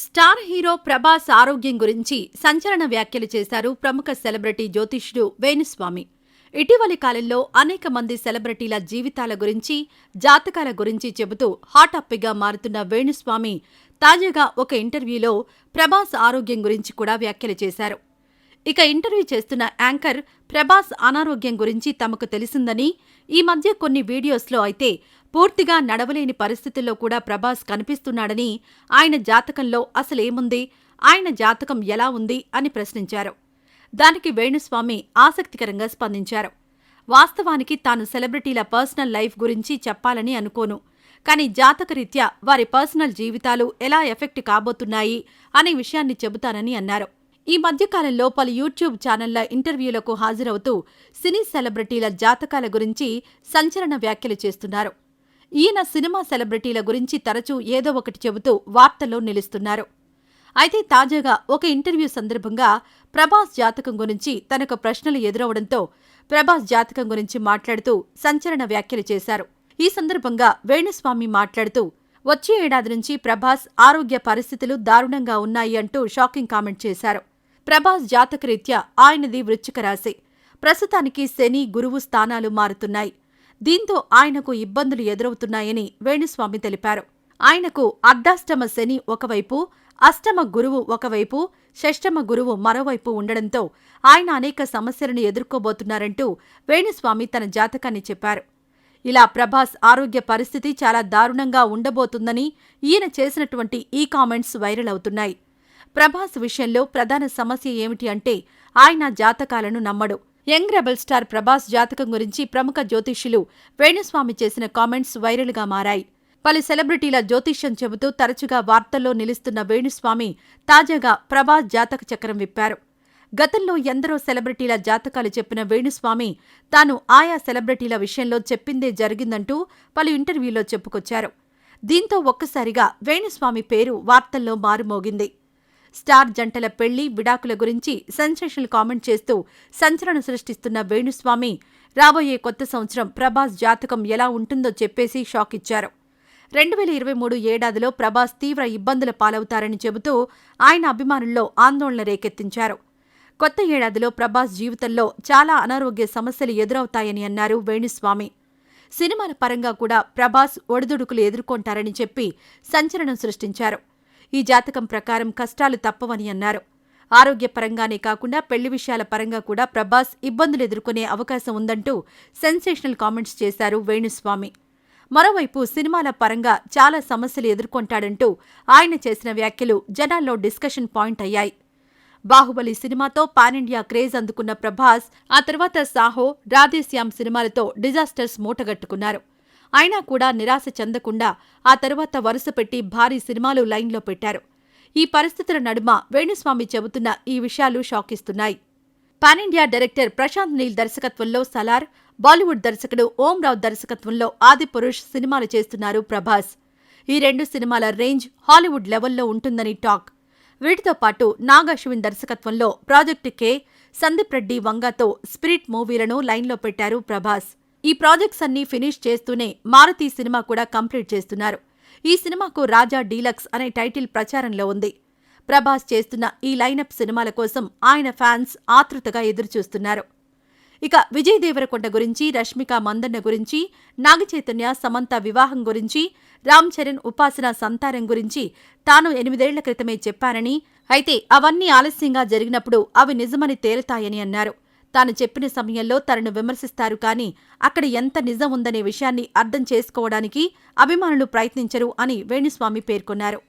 Star hero Prabhas ఆరోగ్యం గురించి సంచలన వ్యాఖ్యలు చేశారు ప్రముఖ సెలబ్రిటీ జ్యోతిష్యుడు వేణుస్వామి. ఇటీవలి కాలంలో అనేక మంది సెలబ్రిటీల జీవితాల గురించి, జాతకాల గురించి చెబుతూ హాట్ టాపిక్గా మారుతున్న వేణుస్వామి తాజాగా ఒక ఇంటర్వ్యూలో ప్రభాస్ ఆరోగ్యం గురించి కూడా వ్యాఖ్యలు చేశారు. ఇక ఇంటర్వ్యూ చేస్తున్న యాంకర్ ప్రభాస్ అనారోగ్యం గురించి తమకు తెలిసిందని, ఈ మధ్య కొన్ని వీడియోస్లో అయితే పూర్తిగా నడవలేని పరిస్థితుల్లో కూడా ప్రభాస్ కనిపిస్తున్నాడని, ఆయన జాతకంలో అసలేముంది, ఆయన జాతకం ఎలా ఉంది అని ప్రశ్నించారు. దానికి వేణుస్వామి ఆసక్తికరంగా స్పందించారు. వాస్తవానికి తాను సెలబ్రిటీల పర్సనల్ లైఫ్ గురించి చెప్పాలని అనుకోను, కానీ జాతకరీత్యా వారి పర్సనల్ జీవితాలు ఎలా ఎఫెక్ట్ కాబోతున్నాయి అనే విషయాన్ని చెబుతానని అన్నారు. ఈ మధ్యకాలంలో పలు యూట్యూబ్ ఛానళ్ల ఇంటర్వ్యూలకు హాజరవుతూ సినీ సెలబ్రిటీల జాతకాల గురించి సంచలన వ్యాఖ్యలు చేస్తున్నారు. ఈయన సినిమా సెలబ్రిటీల గురించి తరచూ ఏదో ఒకటి చెబుతూ వార్తల్లో నిలుస్తున్నారు. అయితే తాజాగా ఒక ఇంటర్వ్యూ సందర్భంగా ప్రభాస్ జాతకం గురించి తనకు ప్రశ్నలు ఎదురవడంతో ప్రభాస్ జాతకం గురించి మాట్లాడుతూ సంచలన వ్యాఖ్యలు చేశారు. ఈ సందర్భంగా వేణుస్వామి మాట్లాడుతూ, వచ్చే ఏడాది నుంచి ప్రభాస్ ఆరోగ్య పరిస్థితులు దారుణంగా ఉన్నాయి అంటూ షాకింగ్ కామెంట్ చేశారు. ప్రభాస్ జాతకరీత్యా ఆయనది వృశ్చిక రాశి. ప్రస్తుతానికి శని, గురువు స్థానాలు మారుతున్నాయి. దీంతో ఆయనకు ఇబ్బందులు ఎదురవుతున్నాయని వేణుస్వామి తెలిపారు. ఆయనకు అర్ధాష్టమ శని ఒకవైపు, అష్టమ గురువు ఒకవైపు, షష్టమ గురువు మరోవైపు ఉండడంతో ఆయన అనేక సమస్యలను ఎదుర్కోబోతున్నారంటూ వేణుస్వామి తన జాతకాన్ని చెప్పారు. ఇలా ప్రభాస్ ఆరోగ్య పరిస్థితి చాలా దారుణంగా ఉండబోతుందని ఈయన చేసినటువంటి ఈ కామెంట్స్ వైరల్ అవుతున్నాయి. ప్రభాస్ విషయంలో ప్రధాన సమస్య ఏమిటి అంటే ఆయన జాతకాలను నమ్మడు. యంగ్ రెబల్ స్టార్ ప్రభాస్ జాతకం గురించి ప్రముఖ జ్యోతిష్యులు వేణుస్వామి చేసిన కామెంట్స్ వైరల్గా మారాయి. పలు సెలబ్రిటీల జ్యోతిష్యం చెబుతూ తరచుగా వార్తల్లో నిలుస్తున్న వేణుస్వామి తాజాగా ప్రభాస్ జాతక చక్రం విప్పారు. గతంలో ఎందరో సెలబ్రిటీల జాతకాలు చెప్పిన వేణుస్వామి తాను ఆయా సెలబ్రిటీల విషయంలో చెప్పిందే జరిగిందంటూ పలు ఇంటర్వ్యూలో చెప్పుకొచ్చారు. దీంతో ఒక్కసారిగా వేణుస్వామి పేరు వార్తల్లో మారుమోగింది. స్టార్ జంటల పెళ్లి, విడాకుల గురించి సెన్సేషనల్ కామెంట్ చేస్తూ సంచలనం సృష్టిస్తున్న వేణుస్వామి రాబోయే కొత్త సంవత్సరం ప్రభాస్ జాతకం ఎలా ఉంటుందో చెప్పేసి షాక్ ఇచ్చారు. 2023 ఏడాదిలో ప్రభాస్ తీవ్ర ఇబ్బందుల పాలవుతారని చెబుతూ ఆయన అభిమానుల్లో ఆందోళన రేకెత్తించారు. కొత్త ఏడాదిలో ప్రభాస్ జీవితంలో చాలా అనారోగ్య సమస్యలు ఎదురవుతాయని అన్నారు వేణుస్వామి. సినిమాల పరంగా కూడా ప్రభాస్ ఒడిదుడుకులు ఎదుర్కొంటారని చెప్పి సంచలనం సృష్టించారు. ఈ జాతకం ప్రకారం కష్టాలు తప్పవని అన్నారు. ఆరోగ్యపరంగానే కాకుండా పెళ్లి విషయాల పరంగా కూడా ప్రభాస్ ఇబ్బందులు ఎదుర్కొనే అవకాశం ఉందంటూ సెన్సేషనల్ కామెంట్స్ చేశారు వేణుస్వామి. మరోవైపు సినిమాల పరంగా చాలా సమస్యలు ఎదుర్కొంటాడంటూ ఆయన చేసిన వ్యాఖ్యలు జనాల్లో డిస్కషన్ పాయింట్ అయ్యాయి. బాహుబలి సినిమాతో పాన్ ఇండియా క్రేజ్ అందుకున్న ప్రభాస్ ఆ తర్వాత సాహో, రాధేశ్యామ్ సినిమాలతో డిజాస్టర్స్ మూటగట్టుకున్నారు. అయినా కూడా నిరాశ చెందకుండా ఆ తర్వాత వరుసపెట్టి భారీ సినిమాలు లైన్లో పెట్టారు. ఈ పరిస్థితుల నడుమ వేణుస్వామి చెబుతున్న ఈ విషయాలు షాకిస్తున్నాయి. Pan India director Prashanth Neel దర్శకత్వంలో సలార్, బాలీవుడ్ దర్శకుడు ఓం రావ్ దర్శకత్వంలో ఆదిపురుష్ సినిమాలు చేస్తున్నారు ప్రభాస్. ఈ రెండు సినిమాల రేంజ్ హాలీవుడ్ లెవెల్లో ఉంటుందని టాక్. వీటితో పాటు నాగ్ అశ్విన్ దర్శకత్వంలో ప్రాజెక్టు కే, సందీప్ రెడ్డి వంగాతో స్పిరిట్ మూవీలను లైన్లో పెట్టారు ప్రభాస్. ఈ ప్రాజెక్ట్స్ అన్నీ ఫినిష్ చేస్తూనే మారుతి సినిమా కూడా కంప్లీట్ చేస్తున్నారు. ఈ సినిమాకు రాజా డీలక్స్ అనే టైటిల్ ప్రచారంలో ఉంది. ప్రభాస్ చేస్తున్న ఈ లైనప్ సినిమాల కోసం ఆయన ఫ్యాన్స్ ఆతృతగా ఎదురుచూస్తున్నారు. ఇక విజయ్ దేవరకొండ గురించి, రష్మిక మందన్న గురించి, నాగచైతన్య సమంత వివాహం గురించి, రామ్ చరణ్ ఉపాసన సంతానం గురించి తాను 8 ఏళ్ల క్రితమే చెప్పానని, అయితే అవన్నీ ఆలస్యంగా జరిగినప్పుడు అవి నిజమని తేలుతాయని అన్నారు. తాను చెప్పిన సమయంలో తనను విమర్శిస్తారు కానీ అక్కడ ఎంత నిజం ఉందనే విషయాన్ని అర్థం చేసుకోవడానికి అభిమానులు ప్రయత్నించరు అని వేణుస్వామి పేర్కొన్నారు.